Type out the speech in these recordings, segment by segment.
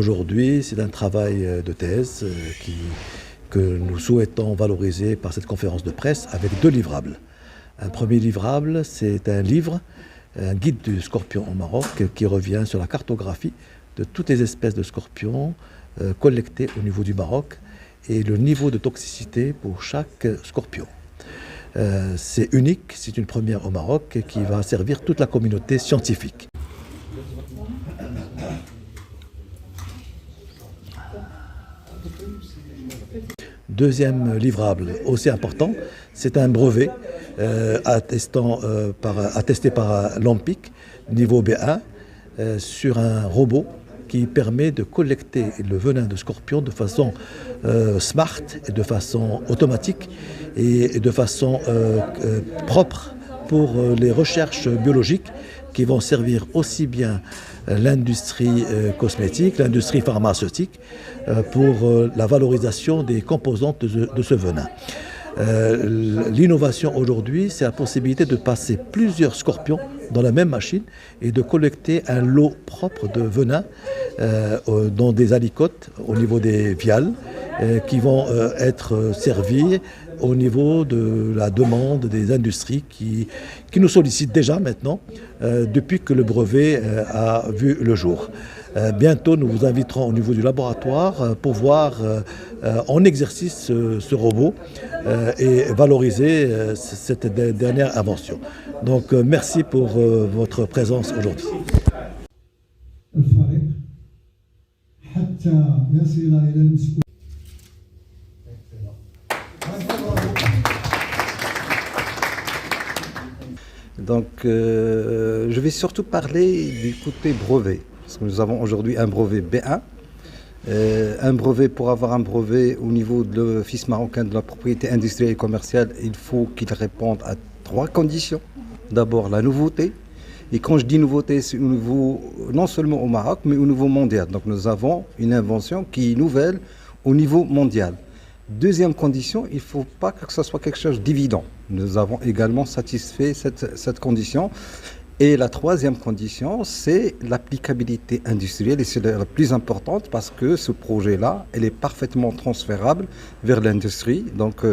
Aujourd'hui, c'est un travail de thèse que nous souhaitons valoriser par cette conférence de presse avec 2 livrables. Un premier livrable, c'est un livre, un guide du scorpion au Maroc qui revient sur la cartographie de toutes les espèces de scorpions collectées au niveau du Maroc et le niveau de toxicité pour chaque scorpion. C'est unique, c'est une première au Maroc qui va servir toute la communauté scientifique. Deuxième livrable aussi important, c'est un brevet attesté par l'ANPIC, niveau B1, sur un robot qui permet de collecter le venin de scorpion de façon smart, et de façon automatique et de façon propre pour les recherches biologiques qui vont servir aussi bien l'industrie cosmétique, l'industrie pharmaceutique, pour la valorisation des composantes de ce venin. L'innovation aujourd'hui, c'est la possibilité de passer plusieurs scorpions dans la même machine et de collecter un lot propre de venin dans des alicotes au niveau des viales qui vont être servis au niveau de la demande des industries qui nous sollicitent déjà maintenant depuis que le brevet a vu le jour. Bientôt, nous vous inviterons au niveau du laboratoire pour voir en exercice ce robot et valoriser cette dernière invention. Donc, merci pour votre présence aujourd'hui. Donc, je vais surtout parler du côté brevet. Parce que nous avons aujourd'hui un brevet B1. Un brevet, pour avoir un brevet au niveau de l'Office marocain de la propriété industrielle et commerciale, il faut qu'il réponde à 3 conditions. D'abord, la nouveauté. Et quand je dis nouveauté, c'est au niveau, non seulement au Maroc, mais au niveau mondial. Donc nous avons une invention qui est nouvelle au niveau mondial. Deuxième condition, il ne faut pas que ce soit quelque chose d'évident. Nous avons également satisfait cette condition. Et la troisième condition, c'est l'applicabilité industrielle. Et c'est la plus importante parce que ce projet-là, elle est parfaitement transférable vers l'industrie. Donc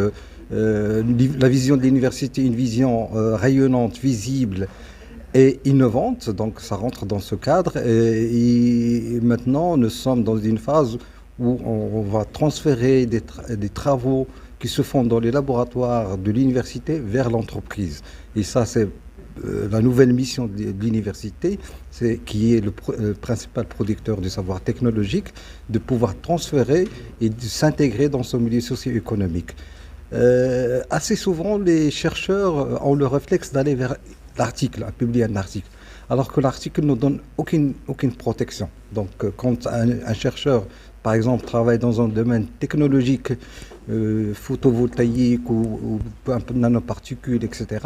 la vision de l'université, une vision rayonnante, visible et innovante. Donc ça rentre dans ce cadre. Et maintenant, nous sommes dans une phase où on va transférer des travaux qui se font dans les laboratoires de l'université vers l'entreprise. Et ça, c'est la nouvelle mission de l'université, qui est le principal producteur du savoir technologique, de pouvoir transférer et de s'intégrer dans son milieu socio-économique. Assez souvent, les chercheurs ont le réflexe d'aller vers l'article, à publier un article, alors que l'article ne donne aucune protection. Donc, quand un chercheur, par exemple, travaille dans un domaine technologique, photovoltaïque ou un peu de nanoparticules, etc.,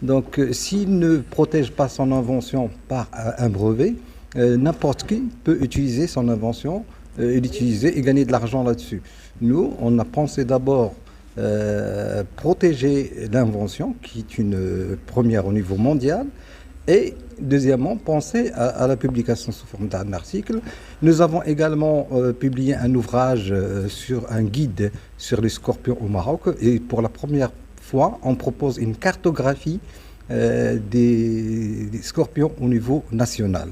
donc, s'il ne protège pas son invention par un brevet, n'importe qui peut utiliser son invention, l'utiliser et gagner de l'argent là-dessus. Nous, on a pensé d'abord protéger l'invention, qui est une première au niveau mondial, et deuxièmement, penser à la publication sous forme d'un article. Nous avons également publié un ouvrage sur un guide sur les scorpions au Maroc, et pour la première fois, on propose une cartographie des scorpions au niveau national.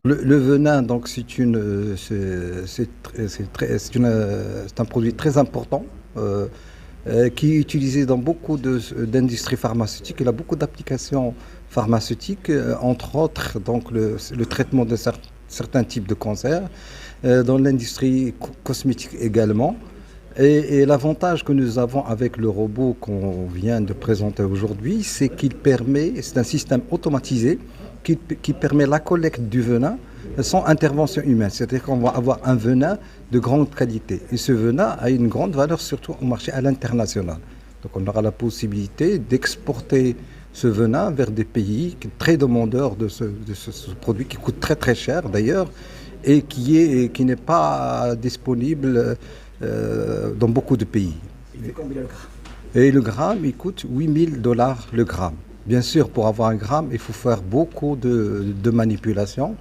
Le venin, donc, c'est un produit très important qui est utilisé dans beaucoup d'industries pharmaceutiques. Il a beaucoup d'applications pharmaceutiques, entre autres donc, le traitement de certains types de cancers, dans l'industrie cosmétique également. Et l'avantage que nous avons avec le robot qu'on vient de présenter aujourd'hui, c'est c'est un système automatisé qui permet la collecte du venin sans intervention humaine. C'est-à-dire qu'on va avoir un venin de grande qualité. Et ce venin a une grande valeur, surtout au marché à l'international. Donc on aura la possibilité d'exporter ce venin vers des pays très demandeurs de ce produit qui coûte très très cher d'ailleurs et qui n'est pas disponible dans beaucoup de pays. Il fait combien le gramme? Et le gramme, il coûte $8 000 le gramme. Bien sûr, pour avoir un gramme, il faut faire beaucoup de manipulations.